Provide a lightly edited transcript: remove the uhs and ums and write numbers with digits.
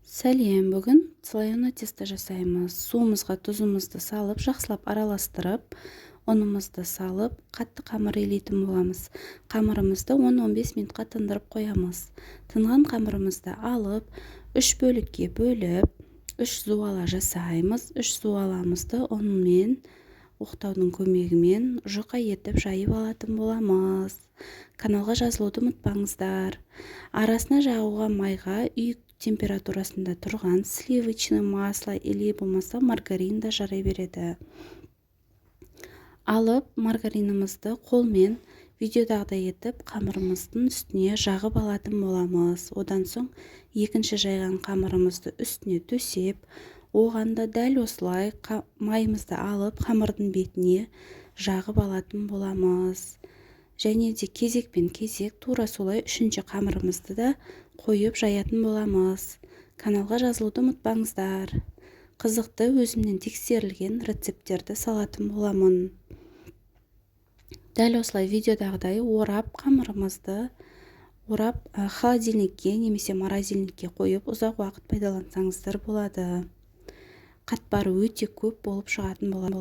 Сәлем, бүгін слоеный тесто жасаймыз. Суымызға тұзымызды салып, жақсылап араластырып, ұнымызды салып, қатты қамыр илейтін боламыз. Қамырымызды 10-15 минутқа тындырып қоямыз. Тынған қамырымызды алып, 3 бөлікке бөліп, 3 зуала жасаймыз. 3 зуаламызды ұнмен, оқтаудың көмегімен жұқа етіп жайып алатын боламыз. Каналға жазылуды ұмытпаңыздар. Арасына жағуға майға үй температурасында тұрған сливочный масло или болмаса маргарин да жарай береді. Алып маргаринімізді қолмен видеодағыдай етіп қамырымыздың үстіне жағып алатын боламыз. Одан соң екінші жайған қамырымызды үстіне төсеп, оған да дәл осылай майымызды алып қамырдың бетіне жағып алатын боламыз. Және де кезекпен кезек тура солай үшінші қамырымызды да қойып жаятын боламыз. Каналға жазылуды ұмытпаңыздар. Қызықты өзімнен тексерілген рецептерді салатын боламын. Дәл осылай видеодағыдай орап қамырымызды холодильникке немесе морозильникке қойып ұзақ уақыт пайдалансаңыздар болады. Қатпары өте көп болып шығатын болады.